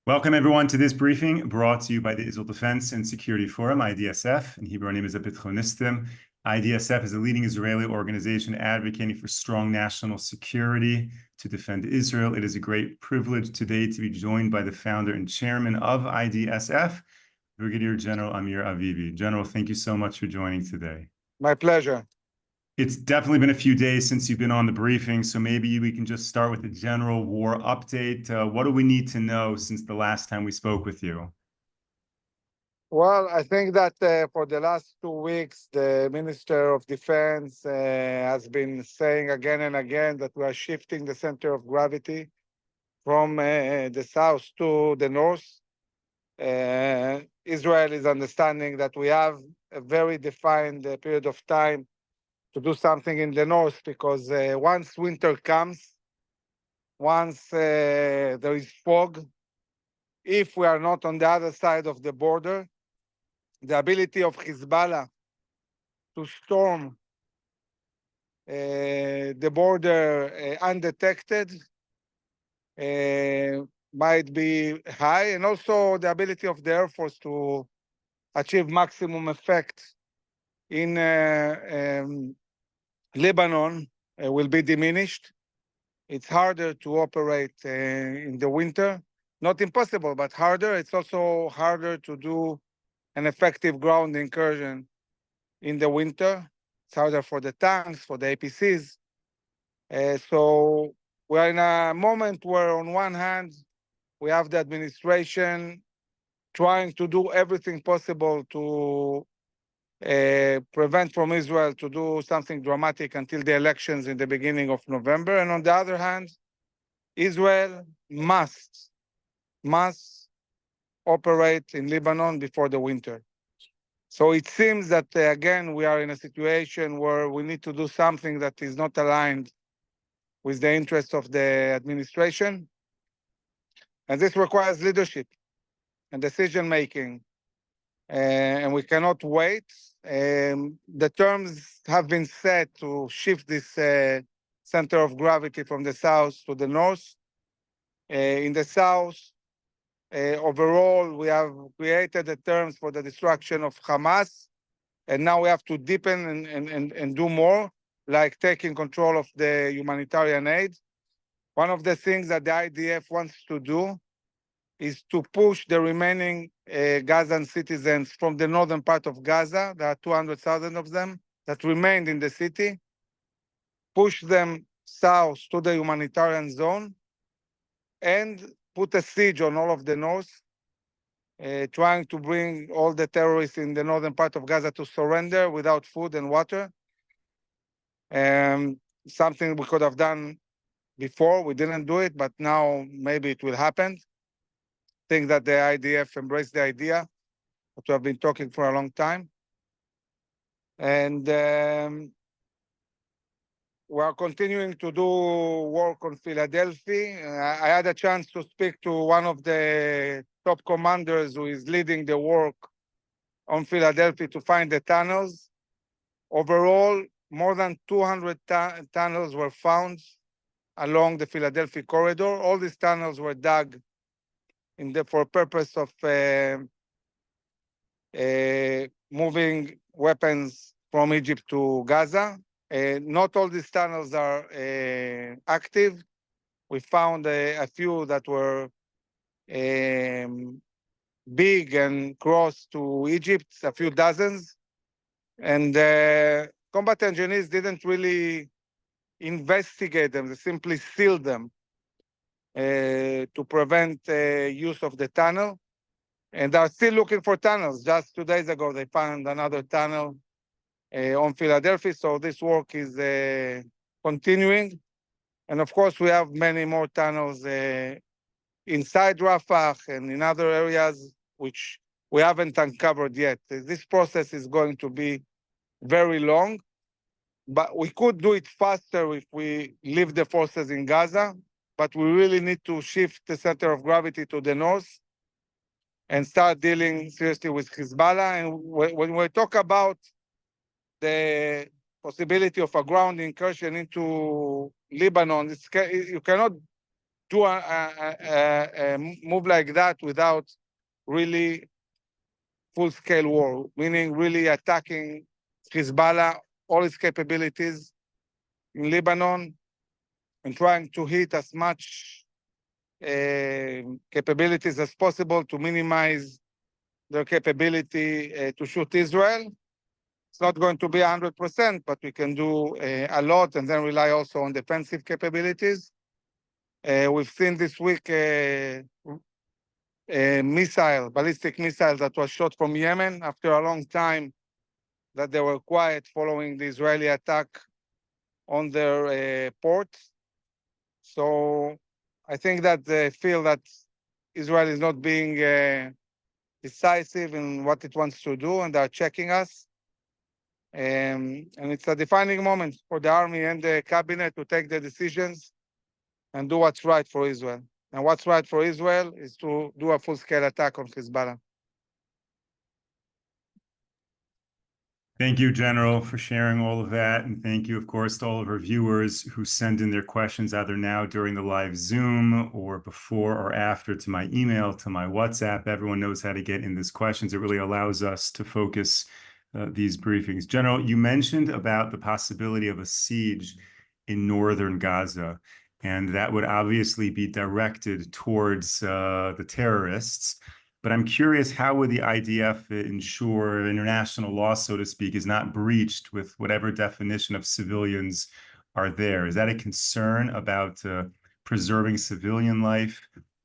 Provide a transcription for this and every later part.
Welcome, everyone, to this briefing brought to you by the Israel Defense and Security Forum, IDSF. In Hebrew, our name is Abitchonistim. IDSF is a leading Israeli organization advocating for strong national security to defend Israel. It is a great privilege today to be joined by the founder and chairman of IDSF, Brigadier General Amir Avivi. General, thank you so much for joining today. My pleasure. It's definitely been a few days since you've been on the briefing, so maybe we can just start with the general war update. What do we need to know since the last time we spoke with you? Well, I think that for the last 2 weeks, the Minister of Defense has been saying again and again that we are shifting the center of gravity from the south to the north. Israel is understanding that we have a very defined period of time to do something in the north, because once winter comes, once there is fog, if we are not on the other side of the border, the ability of Hezbollah to storm the border undetected might be high, and also the ability of the Air Force to achieve maximum effect in Lebanon will be diminished. It's harder to operate in the winter. Not impossible, but harder. It's also harder to do an effective ground incursion in the winter. It's harder for the tanks, for the APCs. So we're in a moment where, on one hand, we have the administration trying to do everything possible to prevent from Israel to do something dramatic until the elections in the beginning of November. And on the other hand, Israel must operate in Lebanon before the winter. So it seems that, again, we are in a situation where we need to do something that is not aligned with the interests of the administration. And this requires leadership and decision-making. And we cannot wait. The terms have been set to shift this center of gravity from the south to the north. In the south, overall, we have created the terms for the destruction of Hamas, and now we have to deepen and do more, like taking control of the humanitarian aid. One of the things that the IDF wants to do is to push the remaining Gazan citizens from the northern part of Gaza. There are 200,000 of them that remained in the city, push them south to the humanitarian zone, and put a siege on all of the north, trying to bring all the terrorists in the northern part of Gaza to surrender without food and water. Something we could have done before. We didn't do it, but now maybe it will happen. I think that the IDF embraced the idea that we have been talking for a long time. And we are continuing to do work on Philadelphia. I had a chance to speak to one of the top commanders who is leading the work on Philadelphia to find the tunnels. Overall, more than 200 tunnels were found along the Philadelphia corridor. All these tunnels were dug for purpose of moving weapons from Egypt to Gaza. Not all these tunnels are active. We found a few that were big and crossed to Egypt, a few dozens. And combat engineers didn't really investigate them. They simply sealed them to prevent use of the tunnel. And they're still looking for tunnels. Just 2 days ago, they found another tunnel on Philadelphia. So this work is continuing. And of course, we have many more tunnels inside Rafah and in other areas which we haven't uncovered yet. This process is going to be very long, but we could do it faster if we leave the forces in Gaza. But we really need to shift the center of gravity to the north and start dealing seriously with Hezbollah. And when we talk about the possibility of a ground incursion into Lebanon, you cannot do a move like that without really full-scale war, meaning really attacking Hezbollah, all its capabilities in Lebanon, and trying to hit as much capabilities as possible to minimize their capability to shoot Israel. It's not going to be 100%, but we can do a lot and then rely also on defensive capabilities. We've seen this week a ballistic missile that was shot from Yemen after a long time that they were quiet following the Israeli attack on their port. So I think that they feel that Israel is not being decisive in what it wants to do, and they're checking us. And it's a defining moment for the army and the cabinet to take the decisions and do what's right for Israel. And what's right for Israel is to do a full-scale attack on Hezbollah. Thank you, General, for sharing all of that. And thank you, of course, to all of our viewers who send in their questions either now during the live Zoom or before or after to my email, to my WhatsApp. Everyone knows how to get in these questions. It really allows us to focus these briefings. General, you mentioned about the possibility of a siege in northern Gaza, and that would obviously be directed towards the terrorists. But I'm curious, how would the IDF ensure international law, so to speak, is not breached with whatever definition of civilians are there? Is that a concern about preserving civilian life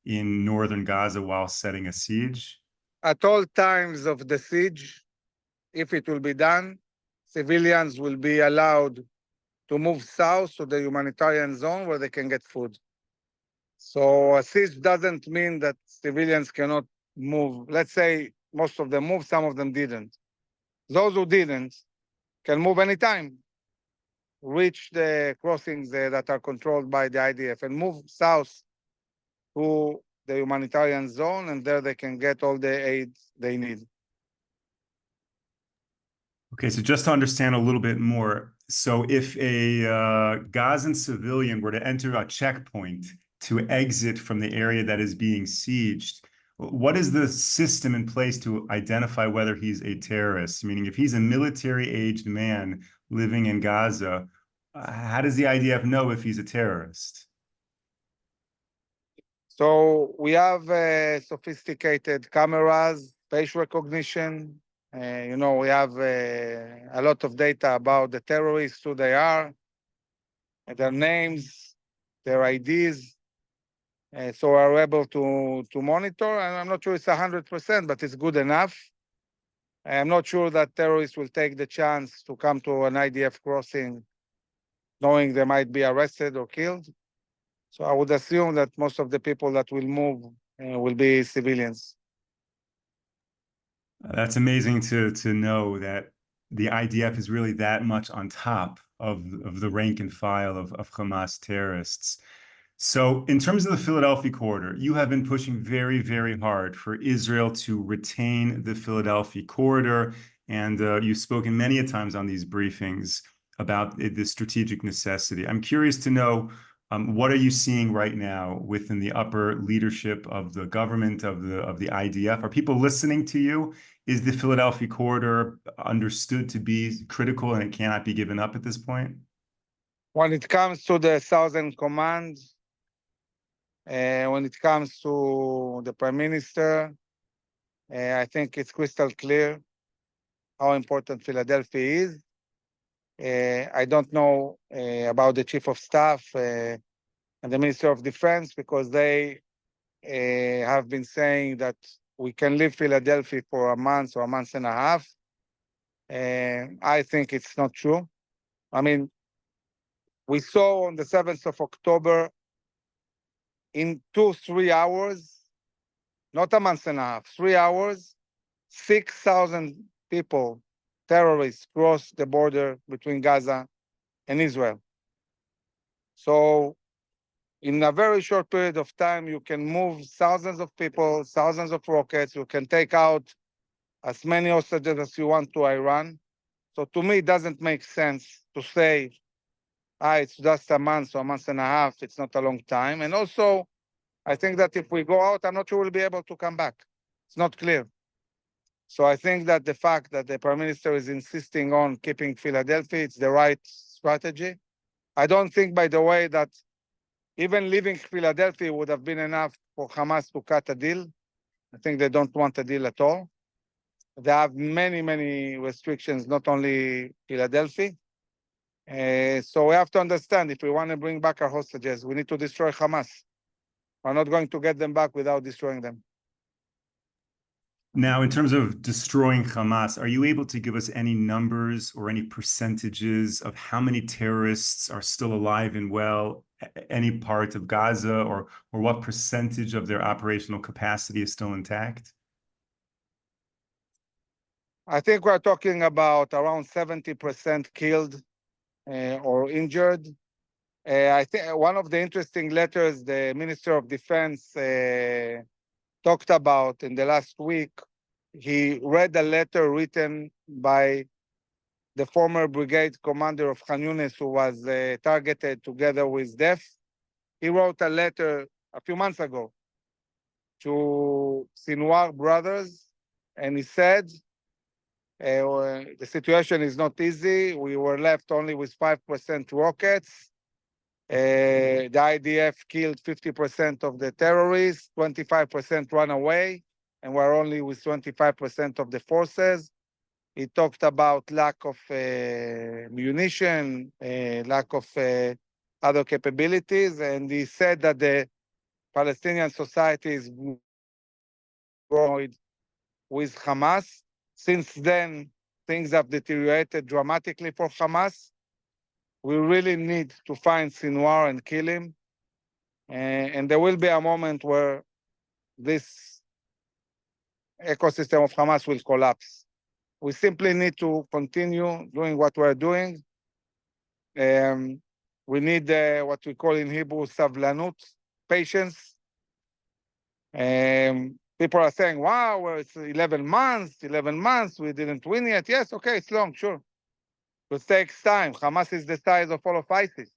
in northern Gaza while setting a siege? At all times of the siege, if it will be done, civilians will be allowed to move south to the humanitarian zone where they can get food. So a siege doesn't mean that civilians cannot move. Let's say most of them moved, some of them didn't. Those who didn't can move anytime, reach the crossings that are controlled by the IDF and move south to the humanitarian zone, and there they can get all the aid they need. Okay, so just to understand a little bit more, so if a Gazan civilian were to enter a checkpoint to exit from the area that is being sieged, what is the system in place to identify whether he's a terrorist? Meaning, if he's a military-aged man living in Gaza, how does the IDF know if he's a terrorist? So we have sophisticated cameras, face recognition. We have a lot of data about the terrorists, who they are, their names, their IDs. So we're able to monitor, and I'm not sure it's 100%, but it's good enough. I'm not sure that terrorists will take the chance to come to an IDF crossing knowing they might be arrested or killed. So I would assume that most of the people that will move will be civilians. That's amazing to know that the IDF is really that much on top of the rank and file of Hamas terrorists. So in terms of the Philadelphia corridor, you have been pushing very, very hard for Israel to retain the Philadelphia corridor. And you've spoken many a times on these briefings about the strategic necessity. I'm curious to know, what are you seeing right now within the upper leadership of the government, of the IDF? Are people listening to you? Is the Philadelphia corridor understood to be critical and it cannot be given up at this point? When it comes to the Southern Command, when it comes to the Prime Minister, I think it's crystal clear how important Philadelphia is. I don't know about the Chief of Staff and the Minister of Defense, because they have been saying that we can leave Philadelphia for a month or a month and a half. I think it's not true. I mean, we saw on the 7th of October, in 2-3 hours, not a month and a half, 3 hours, 6,000 people, terrorists, crossed the border between Gaza and Israel. So in a very short period of time, you can move thousands of people, thousands of rockets. You can take out as many hostages as you want to Iran. So to me, it doesn't make sense to say, it's just a month or a month and a half. It's not a long time. And also, I think that if we go out, I'm not sure we'll be able to come back. It's not clear. So I think that the fact that the Prime Minister is insisting on keeping Philadelphia, it's the right strategy. I don't think, by the way, that even leaving Philadelphia would have been enough for Hamas to cut a deal. I think they don't want a deal at all. They have many, many restrictions, not only Philadelphia. So we have to understand, if we want to bring back our hostages, we need to destroy Hamas. We're not going to get them back without destroying them. Now, in terms of destroying Hamas, are you able to give us any numbers or any percentages of how many terrorists are still alive and well, any part of Gaza, or what percentage of their operational capacity is still intact? I think we're talking about around 70% killed or injured. I think one of the interesting letters the Minister of Defense talked about in the last week, he read a letter written by the former brigade commander of Khan Yunis, who was targeted together with death. He wrote a letter a few months ago to Sinwar brothers, and he said, the situation is not easy. We were left only with 5% rockets. The IDF killed 50% of the terrorists, 25% ran away, and we're only with 25% of the forces. He talked about lack of munition, lack of other capabilities, and he said that the Palestinian society is growing with Hamas. Since then, things have deteriorated dramatically for Hamas. We really need to find Sinwar and kill him. And there will be a moment where this ecosystem of Hamas will collapse. We simply need to continue doing what we're doing. We need what we call in Hebrew savlanut, patience. People are saying, wow, well, it's 11 months, we didn't win yet. Yes, okay, it's long, sure. But it takes time. Hamas is the size of all of ISIS.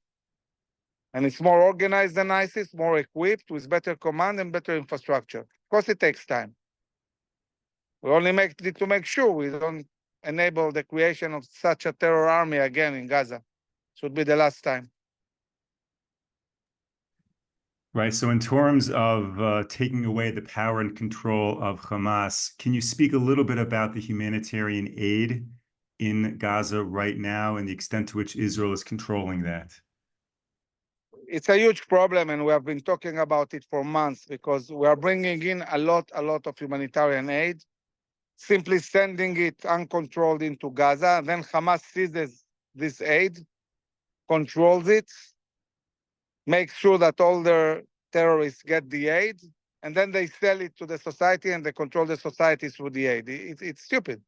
And it's more organized than ISIS, more equipped, with better command and better infrastructure. Of course, it takes time. We only need to make sure we don't enable the creation of such a terror army again in Gaza. Should be the last time. Right. So in terms of taking away the power and control of Hamas, can you speak a little bit about the humanitarian aid in Gaza right now and the extent to which Israel is controlling that? It's a huge problem, and we have been talking about it for months, because we are bringing in a lot of humanitarian aid, simply sending it uncontrolled into Gaza. Then Hamas seizes this aid, controls it, makes sure that all their terrorists get the aid, and then they sell it to the society, and they control the society through the aid. It's stupid.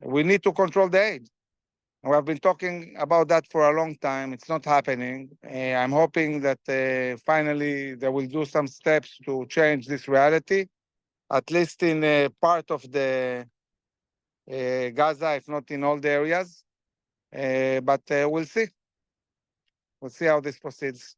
We need to control the aid. We have been talking about that for a long time. It's not happening. I'm hoping that finally they will do some steps to change this reality, at least in a part of the Gaza, if not in all the areas. But we'll see. We'll see how this proceeds.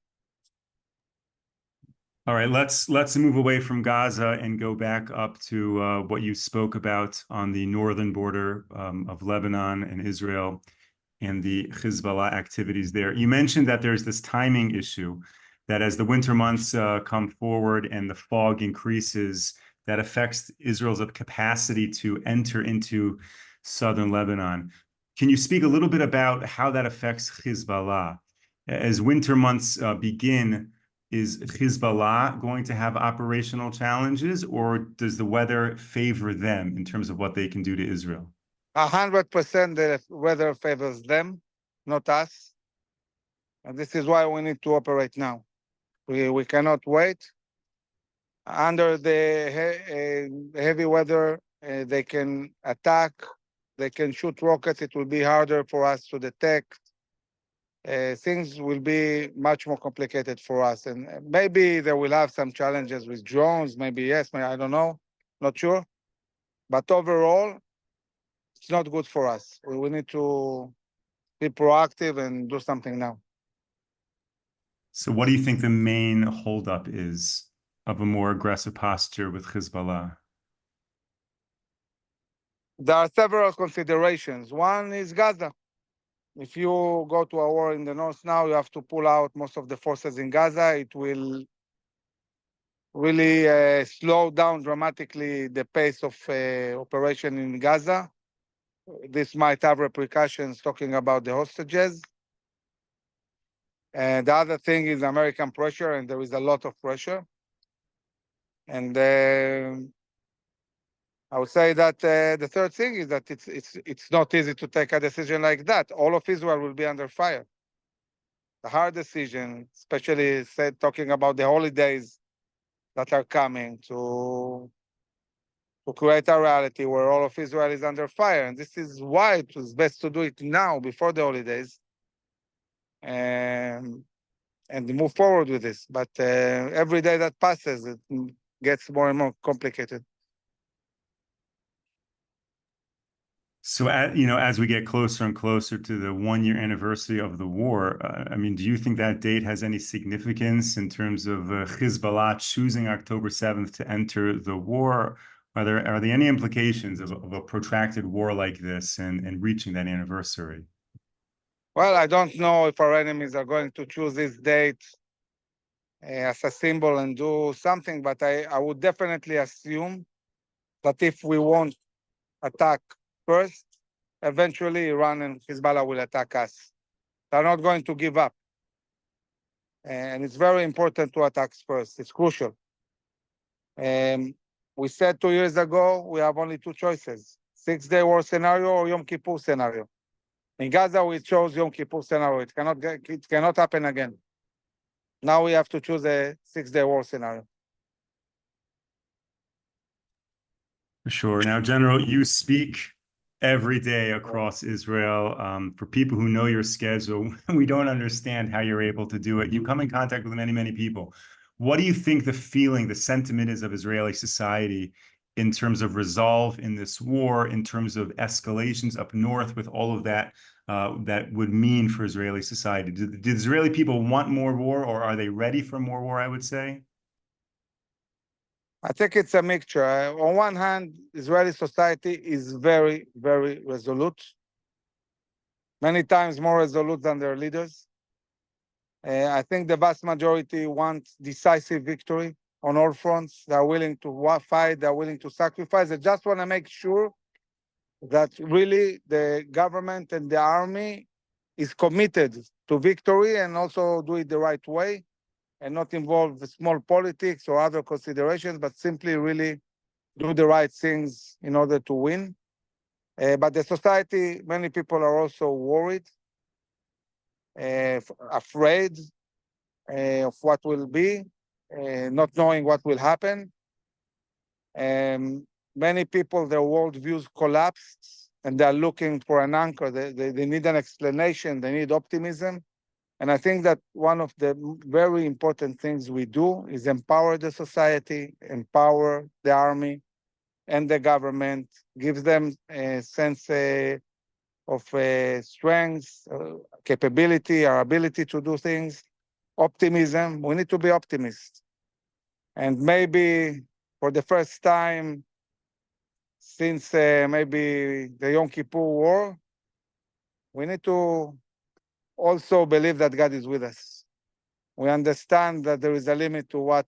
All right, let's move away from Gaza and go back up to what you spoke about on the northern border of Lebanon and Israel and the Hezbollah activities there. You mentioned that there's this timing issue, that as the winter months come forward and the fog increases, that affects Israel's capacity to enter into southern Lebanon. Can you speak a little bit about how that affects Hezbollah? As winter months begin, is Hezbollah going to have operational challenges, or does the weather favor them in terms of what they can do to Israel? 100% the weather favors them, not us. And this is why we need to operate now. We cannot wait. Under the heavy weather, they can attack, they can shoot rockets. It will be harder for us to detect. Things will be much more complicated for us. And maybe they will have some challenges with drones, maybe yes, maybe, I don't know, not sure. But overall, it's not good for us. We need to be proactive and do something now. So what do you think the main holdup is of a more aggressive posture with Hezbollah? There are several considerations. One is Gaza. If you go to a war in the north now, you have to pull out most of the forces in Gaza. It will really slow down dramatically the pace of operation in Gaza. This might have repercussions talking about the hostages. And the other thing is American pressure, and there is a lot of pressure. And I would say that the third thing is that it's not easy to take a decision like that. All of Israel will be under fire. The hard decision, especially talking about the holidays that are coming to create a reality where all of Israel is under fire. And this is why it was best to do it now, before the holidays, and move forward with this. But every day that passes, it gets more and more complicated. So, as we get closer and closer to the 1-year anniversary of the war, I mean, do you think that date has any significance in terms of Hezbollah choosing October 7th to enter the war? Are there any implications of a protracted war like this and reaching that anniversary? Well, I don't know if our enemies are going to choose this date as a symbol and do something, but I would definitely assume that if we won't attack first, eventually Iran and Hezbollah will attack us. They're not going to give up. And it's very important to attack first. It's crucial. We said 2 years ago, we have only two choices: 6-day war scenario or Yom Kippur scenario. In Gaza, we chose Yom Kippur scenario. It cannot happen again. Now we have to choose a 6-day war scenario. For sure. Now, General, you speak every day across Israel. For people who know your schedule, we don't understand how you're able to do it. You come in contact with many, many people. What do you think the feeling, the sentiment is of Israeli society in terms of resolve in this war, in terms of escalations up north with all of that that would mean for Israeli society? Do Israeli people want more war, or are they ready for more war, I would say? I think it's a mixture. On one hand, Israeli society is very, very resolute, many times more resolute than their leaders. I think the vast majority want decisive victory on all fronts. They're willing to fight, they're willing to sacrifice. They just want to make sure that really the government and the army is committed to victory and also do it the right way, and not involve small politics or other considerations, but simply really do the right things in order to win. But the society, many people are also worried, afraid of what will be, not knowing what will happen. Many people, their worldviews collapsed, and they're looking for an anchor. They need an explanation, they need optimism. And I think that one of the very important things we do is empower the society, empower the army and the government, gives them a sense of strength, capability, our ability to do things, optimism. We need to be optimists. And maybe for the first time since maybe the Yom Kippur War, we need to also believe that God is with us. We understand that there is a limit to what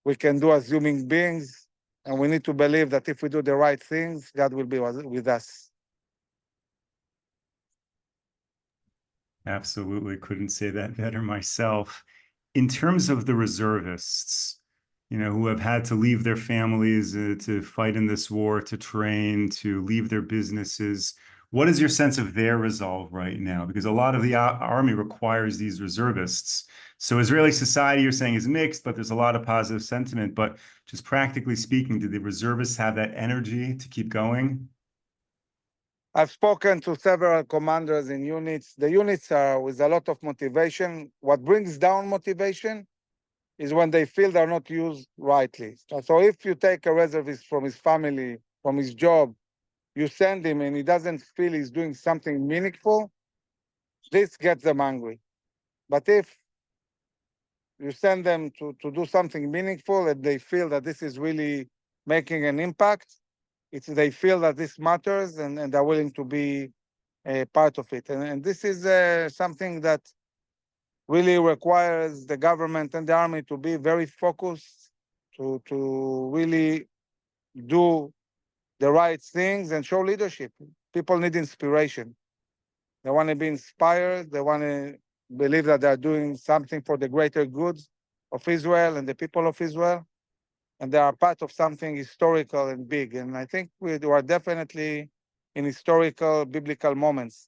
we can do as human beings, and we need to believe that if we do the right things, God will be with us. Absolutely. Couldn't say that better myself. In terms of the reservists, who have had to leave their families to fight in this war, to train, to leave their businesses, what is your sense of their resolve right now? Because a lot of the army requires these reservists. So Israeli society, you're saying, is mixed, but there's a lot of positive sentiment. But just practically speaking, do the reservists have that energy to keep going? I've spoken to several commanders in units. The units are with a lot of motivation. What brings down motivation is when they feel they're not used rightly. So if you take a reservist from his family, from his job, you send him and he doesn't feel he's doing something meaningful, this gets them angry. But if you send them to do something meaningful and they feel that this is really making an impact, they feel that this matters and they're willing to be a part of it. And this is something that really requires the government and the army to be very focused, to really do the right things and show leadership. People need inspiration. They want to be inspired. They want to believe that they're doing something for the greater good of Israel and the people of Israel. And they are part of something historical and big. And I think we are definitely in historical, biblical moments.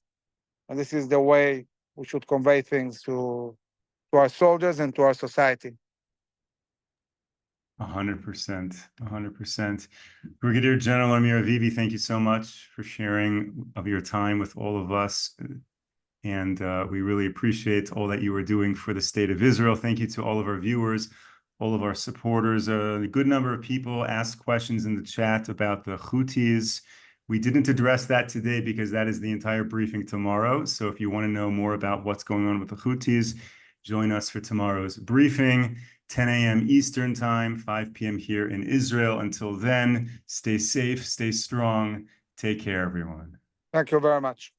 And this is the way we should convey things to our soldiers and to our society. 100%, 100%. Brigadier General Amir Avivi, thank you so much for sharing of your time with all of us. And we really appreciate all that you are doing for the state of Israel. Thank you to all of our viewers, all of our supporters. A good number of people asked questions in the chat about the Houthis. We didn't address that today because that is the entire briefing tomorrow. So if you want to know more about what's going on with the Houthis, join us for tomorrow's briefing, 10 a.m. Eastern Time, 5 p.m. here in Israel. Until then, stay safe, stay strong. Take care, everyone. Thank you very much.